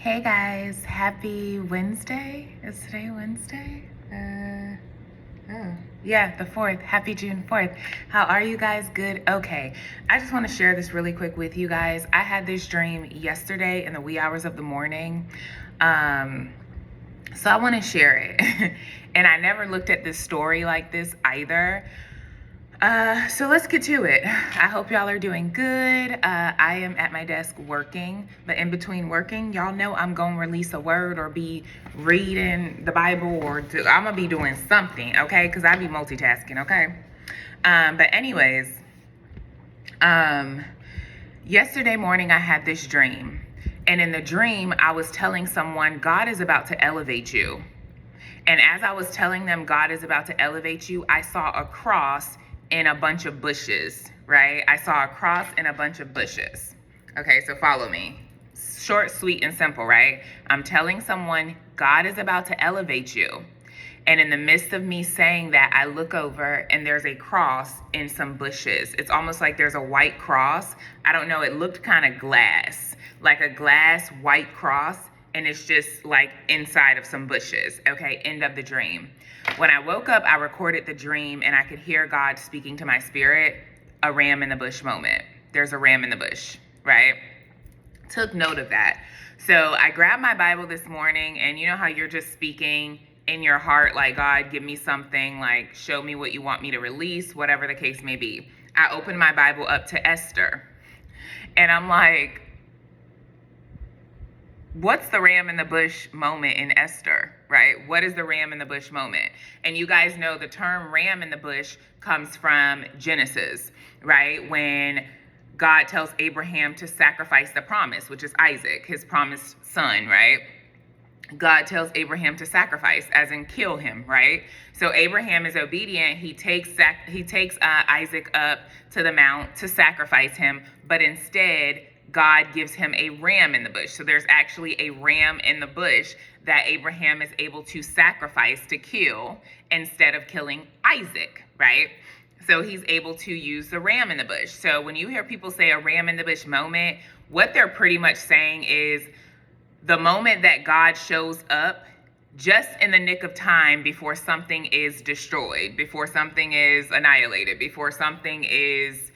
Hey guys, happy Wednesday. Is today Wednesday? Yeah, the 4th. Happy June 4th. How are you guys? Good? Okay. I just want to share this really quick with you guys. I had this dream yesterday in the wee hours of the morning. So I want to share it. And I never looked at this story like this either. So let's get to it. I hope y'all are doing good. I am at my desk working, but in between working, y'all know I'm going to release a word or be reading the Bible I'm going to be doing something, okay? Because I be multitasking, okay? But anyways, yesterday morning I had this dream. And in the dream, I was telling someone, God is about to elevate you. And as I was telling them God is about to elevate you, I saw a cross in a bunch of bushes, right? I saw a cross in a bunch of bushes. Okay, so follow me. Short, sweet, and simple, right? I'm telling someone God is about to elevate you. And in the midst of me saying that, I look over and there's a cross in some bushes. It's almost like there's a white cross. I don't know, it looked kind of glass, like a glass white cross. And it's just like inside of some bushes. Okay, end of the dream. When I woke up, I recorded the dream and I could hear God speaking to my spirit, a ram in the bush moment. There's a ram in the bush, right? Took note of that. So I grabbed my Bible this morning, and you know how you're just speaking in your heart, like, God, give me something, like, show me what you want me to release, whatever the case may be. I opened my Bible up to Esther, and I'm like, what's the ram in the bush moment in Esther, right? What is the ram in the bush moment? And you guys know the term ram in the bush comes from Genesis, right? When God tells Abraham to sacrifice the promise, which is Isaac, his promised son, right? God tells Abraham to sacrifice, as in kill him, right? So Abraham is obedient. He takes Isaac up to the mount to sacrifice him, but instead God gives him a ram in the bush. So there's actually a ram in the bush that Abraham is able to sacrifice to kill instead of killing Isaac, right? So he's able to use the ram in the bush. So when you hear people say a ram in the bush moment, what they're pretty much saying is the moment that God shows up just in the nick of time before something is destroyed, before something is annihilated, before something is,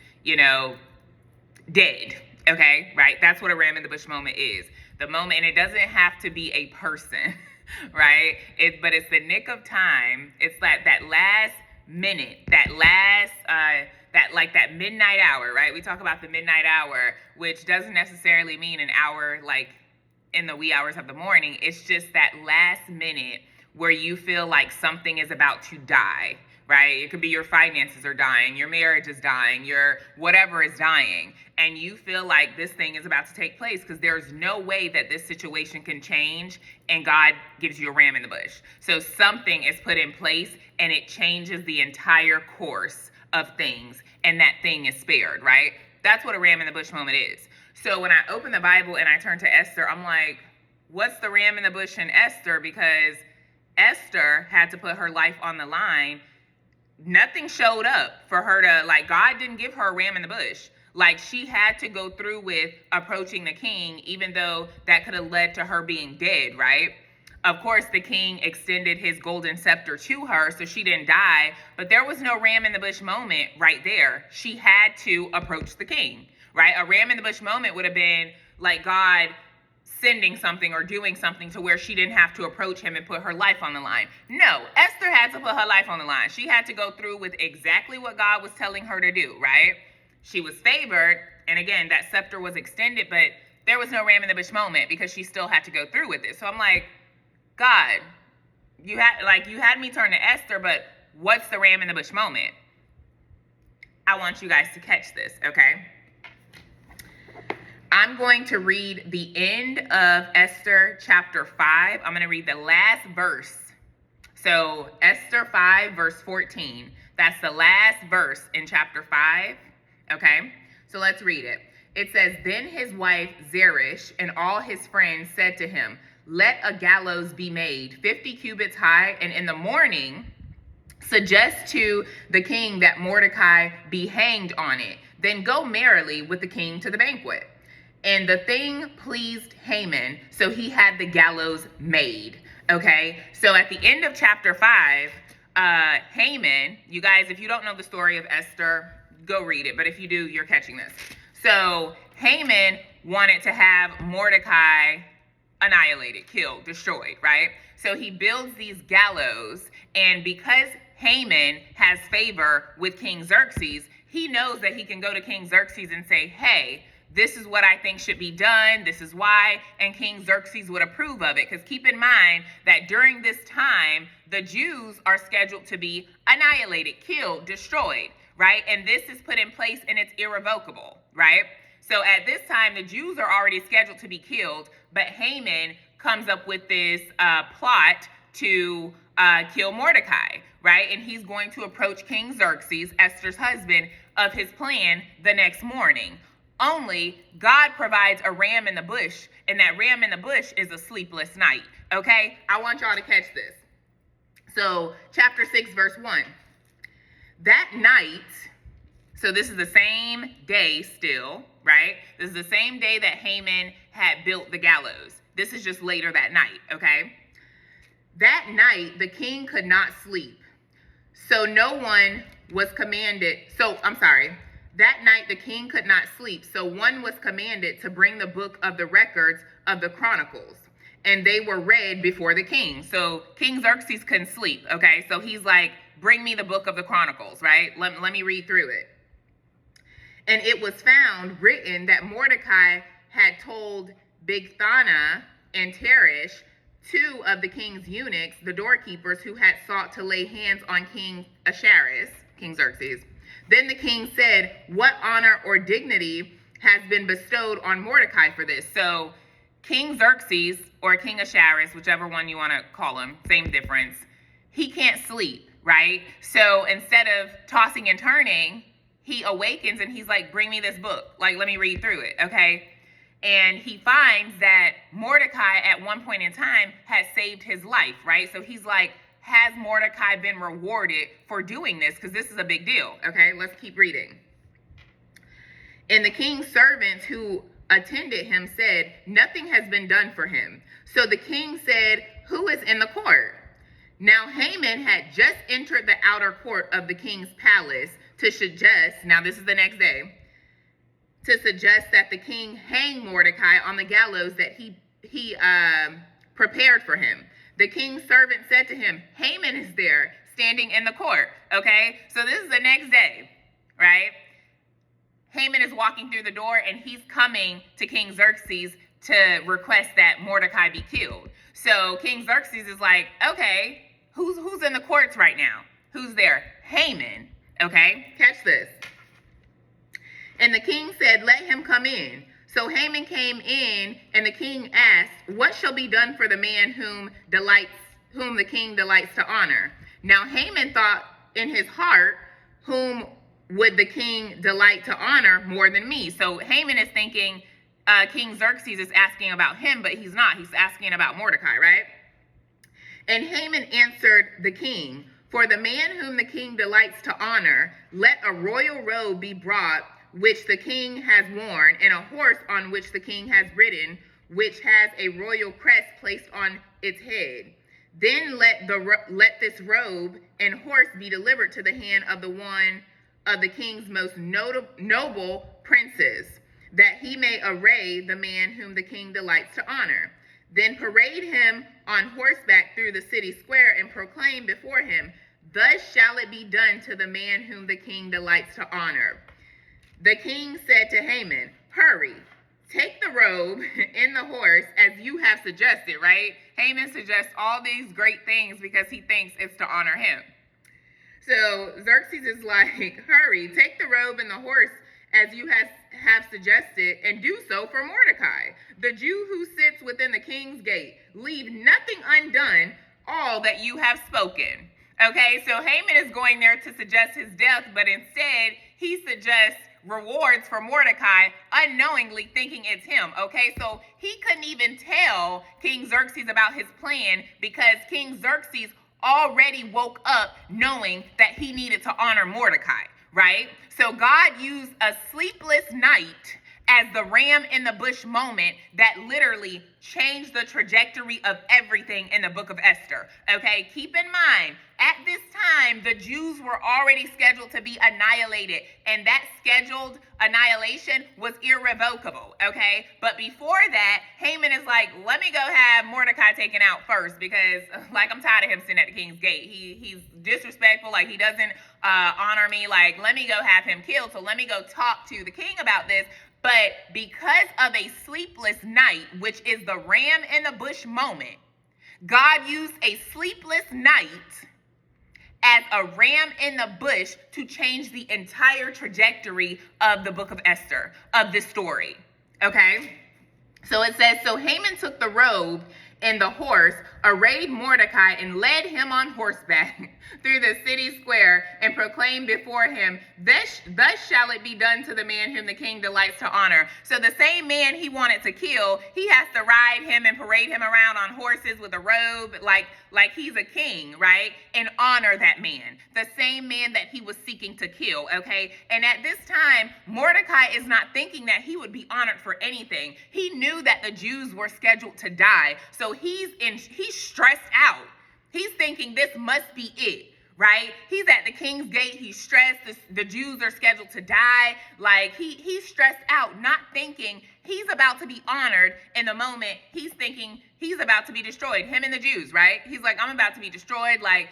dead. Okay, right? That's what a ram in the bush moment is. The moment, and it doesn't have to be a person, right? But it's the nick of time. It's that last minute, that midnight hour, right? We talk about the midnight hour, which doesn't necessarily mean an hour like in the wee hours of the morning. It's just that last minute where you feel like something is about to die, right? It could be your finances are dying, your marriage is dying, your whatever is dying, and you feel like this thing is about to take place because there's no way that this situation can change, and God gives you a ram in the bush. So something is put in place and it changes the entire course of things, and that thing is spared, right? That's what a ram in the bush moment is. So when I open the Bible and I turn to Esther, I'm like, what's the ram in the bush in Esther? Because Esther had to put her life on the line. Nothing showed up for her to, God didn't give her a ram in the bush. She had to go through with approaching the king, even though that could have led to her being dead, right? Of course, the king extended his golden scepter to her, so she didn't die, but there was no ram in the bush moment right there. She had to approach the king, right? A ram in the bush moment would have been like God sending something or doing something to where she didn't have to approach him and put her life on the line. No, Esther had to put her life on the line. She had to go through with exactly what God was telling her to do, right? She was favored, and again, that scepter was extended, but there was no ram in the bush moment because she still had to go through with it. So I'm like, God, you had me turn to Esther, but what's the ram in the bush moment? I want you guys to catch this, okay? I'm going to read the end of Esther chapter 5. I'm going to read the last verse. So Esther 5 verse 14. That's the last verse in chapter 5. Okay, so let's read it. It says, then his wife Zeresh and all his friends said to him, let a gallows be made 50 cubits high, and in the morning suggest to the king that Mordecai be hanged on it. Then go merrily with the king to the banquet. And the thing pleased Haman, so he had the gallows made. Okay, so at the end of chapter 5, Haman, you guys, if you don't know the story of Esther, go read it. But if you do, you're catching this. So Haman wanted to have Mordecai annihilated, killed, destroyed, right? So he builds these gallows, and because Haman has favor with King Xerxes, he knows that he can go to King Xerxes and say, hey, this is what I think should be done. This is why. And King Xerxes would approve of it. Because keep in mind that during this time, the Jews are scheduled to be annihilated, killed, destroyed, right? And this is put in place and it's irrevocable, right? So at this time, the Jews are already scheduled to be killed, but Haman comes up with this plot to kill Mordecai, right? And he's going to approach King Xerxes, Esther's husband, of his plan the next morning. Only God provides a ram in the bush, and that ram in the bush is a sleepless night, okay? I want y'all to catch this. So chapter 6, verse 1. That night, so this is the same day still, right? This is the same day that Haman had built the gallows. This is just later that night, okay? That night, the king could not sleep. So no one was commanded. That night, the king could not sleep. So one was commanded to bring the book of the records of the Chronicles. And they were read before the king. So King Xerxes couldn't sleep, okay? So he's like, bring me the book of the Chronicles, right? Let me read through it. And it was found written that Mordecai had told Bigthana and Teresh, two of the king's eunuchs, the doorkeepers who had sought to lay hands on King Ahasuerus, King Xerxes. Then the king said, what honor or dignity has been bestowed on Mordecai for this? So King Xerxes, or King Ahasuerus, whichever one you want to call him, same difference, he can't sleep, right? So instead of tossing and turning, he awakens and he's like, bring me this book. Like, let me read through it, okay? And he finds that Mordecai at one point in time had saved his life, right? So he's like, has Mordecai been rewarded for doing this? Because this is a big deal, okay? Let's keep reading. And the king's servants who attended him said, nothing has been done for him. So the king said, who is in the court? Now Haman had just entered the outer court of the king's palace to suggest, now this is the next day, to suggest that the king hang Mordecai on the gallows that he prepared for him. The king's servant said to him, Haman is there, standing in the court, okay? So this is the next day, right? Haman is walking through the door, and he's coming to King Xerxes to request that Mordecai be killed. So King Xerxes is like, okay, who's in the courts right now? Who's there? Haman, okay? Catch this. And the king said, let him come in. So Haman came in, and the king asked, what shall be done for the man whom the king delights to honor? Now Haman thought in his heart, whom would the king delight to honor more than me? So Haman is thinking King Xerxes is asking about him, but he's not. He's asking about Mordecai, right? And Haman answered the king, for the man whom the king delights to honor, let a royal robe be brought, which the king has worn, and a horse on which the king has ridden, which has a royal crest placed on its head. Then let this robe and horse be delivered to the hand of the one of the king's most noble princes, that he may array the man whom the king delights to honor. Then parade him on horseback through the city square and proclaim before him, thus shall it be done to the man whom the king delights to honor. The king said to Haman, hurry, take the robe and the horse as you have suggested, right? Haman suggests all these great things because he thinks it's to honor him. So Xerxes is like, hurry, take the robe and the horse as you have suggested, and do so for Mordecai, the Jew who sits within the king's gate. Leave nothing undone, all that you have spoken. Okay, so Haman is going there to suggest his death, but instead he suggests rewards for Mordecai, unknowingly thinking it's him. Okay, so he couldn't even tell King Xerxes about his plan because King Xerxes already woke up knowing that he needed to honor Mordecai, right? So God used a sleepless night as the ram in the bush moment that literally changed the trajectory of everything in the book of Esther. Okay, keep in mind, at this time, the Jews were already scheduled to be annihilated, and that scheduled annihilation was irrevocable, okay? But before that, Haman is like, let me go have Mordecai taken out first, because like, I'm tired of him sitting at the king's gate. He's disrespectful, like he doesn't honor me, like let me go have him killed, so let me go talk to the king about this. But because of a sleepless night, which is the ram in the bush moment, God used a sleepless night as a ram in the bush to change the entire trajectory of the book of Esther, of this story. Okay? So it says, so Haman took the robe and the horse, arrayed Mordecai, and led him on horseback through the city square, and proclaimed before him, thus shall it be done to the man whom the king delights to honor. So the same man he wanted to kill, he has to ride him and parade him around on horses with a robe, like he's a king, right? And honor that man, the same man that he was seeking to kill, okay? And at this time, Mordecai is not thinking that he would be honored for anything. He knew that the Jews were scheduled to die, so he's stressed out. He's thinking this must be it, right? He's at the king's gate. He's stressed. The Jews are scheduled to die. Like he's stressed out, not thinking he's about to be honored in the moment. He's thinking he's about to be destroyed. Him and the Jews, right? He's like, I'm about to be destroyed. Like,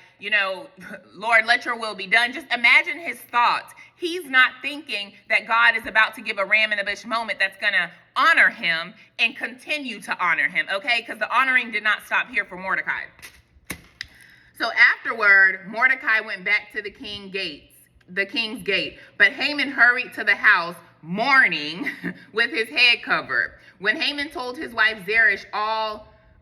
Lord, let your will be done. Just imagine his thoughts. He's not thinking that God is about to give a ram in the bush moment that's going to honor him and continue to honor him, okay? Because the honoring did not stop here for Mordecai. So afterward, Mordecai went back to the king's gate, but Haman hurried to the house mourning with his head covered. When Haman told his wife Zeresh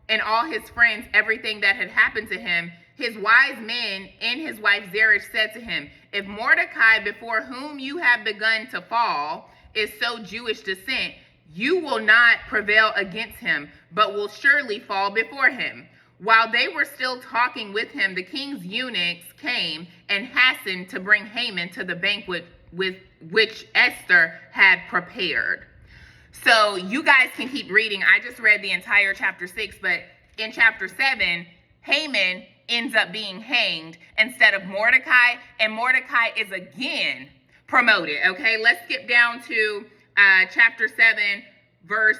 and all his friends everything that had happened to him, his wise men and his wife Zeresh said to him, if Mordecai, before whom you have begun to fall, is so Jewish descent, you will not prevail against him, but will surely fall before him. While they were still talking with him, the king's eunuchs came and hastened to bring Haman to the banquet with which Esther had prepared. So you guys can keep reading. I just read the entire chapter 6, but in chapter 7, Haman ends up being hanged instead of Mordecai, and Mordecai is again promoted. Okay, let's skip down to chapter 7, verse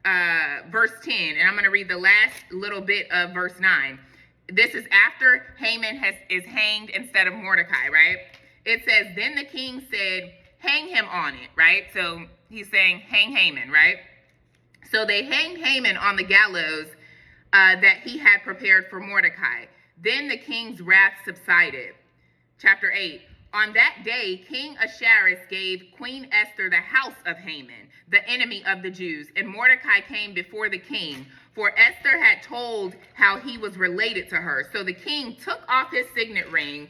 10, and I'm going to read the last little bit of verse 9. This is after Haman is hanged instead of Mordecai, right? It says, then the king said, hang him on it, right? So he's saying, hang Haman, right? So they hanged Haman on the gallows that he had prepared for Mordecai. Then the king's wrath subsided. Chapter 8. On that day, King Ahasuerus gave Queen Esther the house of Haman, the enemy of the Jews, and Mordecai came before the king, for Esther had told how he was related to her. So the king took off his signet ring,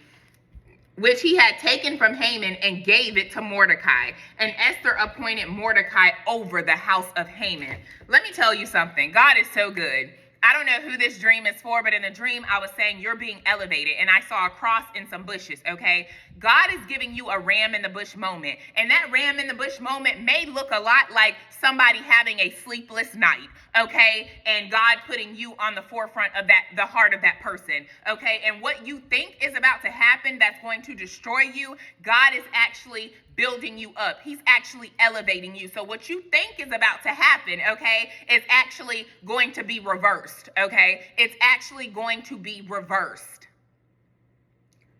which he had taken from Haman, and gave it to Mordecai. And Esther appointed Mordecai over the house of Haman. Let me tell you something. God is so good. I don't know who this dream is for, but in the dream, I was saying you're being elevated, and I saw a cross in some bushes, okay? God is giving you a ram in the bush moment, and that ram in the bush moment may look a lot like somebody having a sleepless night, okay? And God putting you on the forefront of the heart of that person, okay? And what you think is about to happen that's going to destroy you, God is actually building you up. He's actually elevating you. So what you think is about to happen, okay, is actually going to be reversed, okay? It's actually going to be reversed.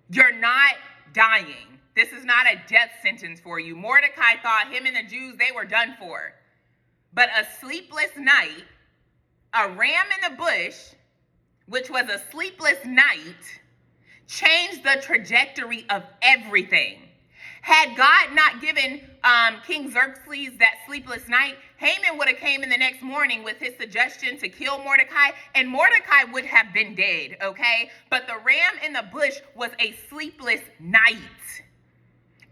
You're not dying. This is not a death sentence for you. Mordecai thought him and the Jews, they were done for. But a sleepless night, a ram in the bush, which was a sleepless night, changed the trajectory of everything. Had God not given King Xerxes that sleepless night, Haman would have came in the next morning with his suggestion to kill Mordecai, and Mordecai would have been dead, okay? But the ram in the bush was a sleepless night,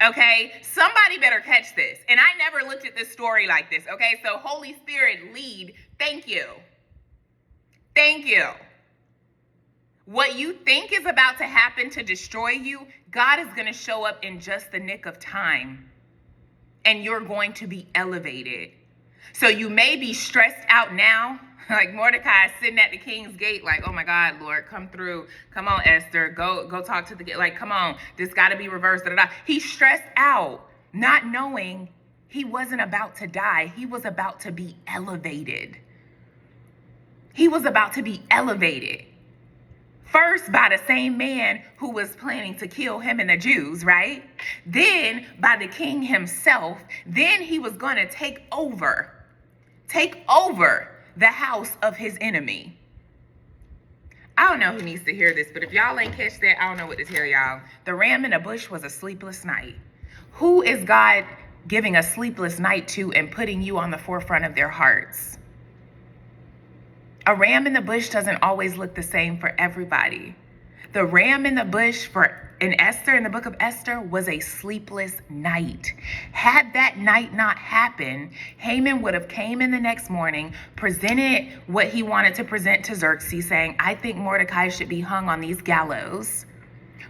okay? Somebody better catch this. And I never looked at this story like this, okay? So Holy Spirit, lead. Thank you. Thank you. What you think is about to happen to destroy you, God is going to show up in just the nick of time and you're going to be elevated. So you may be stressed out now, like Mordecai sitting at the king's gate, like, oh my God, Lord, come through. Come on, Esther, go talk to the king. Like, come on, this got to be reversed. Da, da, da. He's stressed out, not knowing he wasn't about to die. He was about to be elevated. He was about to be elevated. First by the same man who was planning to kill him and the Jews, right? Then by the king himself. Then he was going to take over the house of his enemy. I don't know who needs to hear this, but if y'all ain't catch that, I don't know what to tell y'all. The ram in the bush was a sleepless night. Who is God giving a sleepless night to and putting you on the forefront of their hearts? A ram in the bush doesn't always look the same for everybody. The ram in the bush in Esther, in the book of Esther, was a sleepless night. Had that night not happened, Haman would have came in the next morning, presented what he wanted to present to Xerxes, saying, I think Mordecai should be hung on these gallows,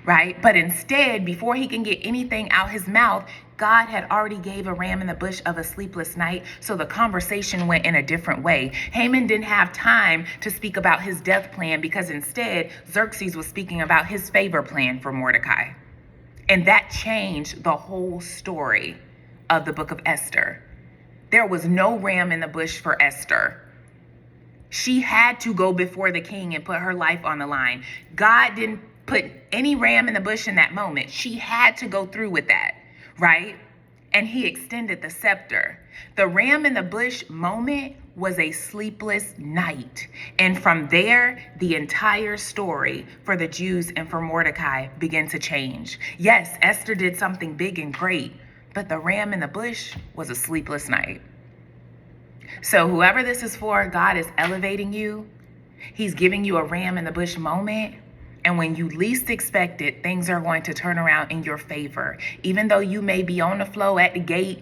right? But instead, before he can get anything out his mouth, God had already gave a ram in the bush of a sleepless night, so the conversation went in a different way. Haman didn't have time to speak about his death plan because instead, Xerxes was speaking about his favor plan for Mordecai. And that changed the whole story of the book of Esther. There was no ram in the bush for Esther. She had to go before the king and put her life on the line. God didn't put any ram in the bush in that moment. She had to go through with that. Right? And he extended the scepter. The ram in the bush moment was a sleepless night. And from there, the entire story for the Jews and for Mordecai began to change. Yes, Esther did something big and great, but the ram in the bush was a sleepless night. So whoever this is for, God is elevating you. He's giving you a ram in the bush moment. And when you least expect it, things are going to turn around in your favor. Even though you may be on the floor at the gates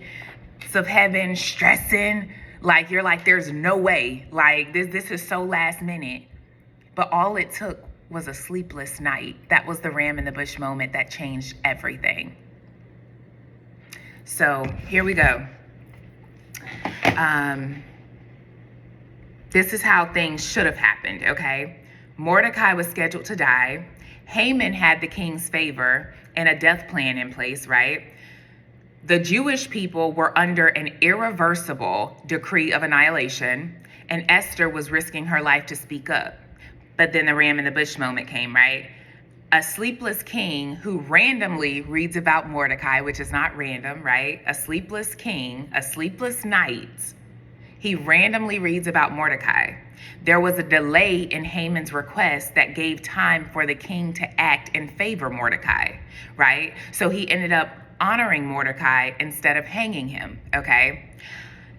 of heaven, stressing, like you're like, there's no way. Like this is so last minute. But all it took was a sleepless night. That was the ram in the bush moment that changed everything. So here we go. This is how things should have happened, okay? Mordecai was scheduled to die. Haman had the king's favor and a death plan in place, right? The Jewish people were under an irreversible decree of annihilation, and Esther was risking her life to speak up. But then the ram in the bush moment came, right? A sleepless king who randomly reads about Mordecai, which is not random, right? A sleepless king, a sleepless night. He randomly reads about Mordecai. There was a delay in Haman's request that gave time for the king to act and favor Mordecai, right? So he ended up honoring Mordecai instead of hanging him, okay?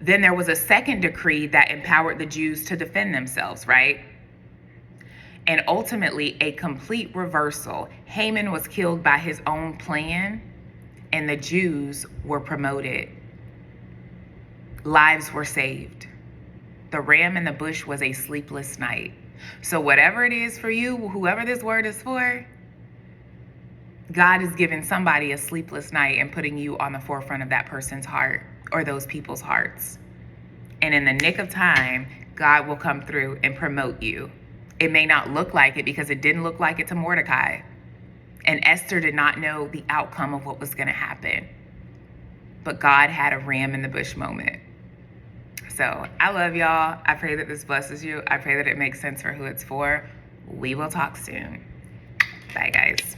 Then there was a second decree that empowered the Jews to defend themselves, right? And ultimately, a complete reversal. Haman was killed by his own plan, and the Jews were promoted. Lives were saved. The ram in the bush was a sleepless night. So whatever it is for you, whoever this word is for, God is giving somebody a sleepless night and putting you on the forefront of that person's heart or those people's hearts. And in the nick of time, God will come through and promote you. It may not look like it because it didn't look like it to Mordecai. And Esther did not know the outcome of what was going to happen. But God had a ram in the bush moment. So I love y'all. I pray that this blesses you. I pray that it makes sense for who it's for. We will talk soon. Bye, guys.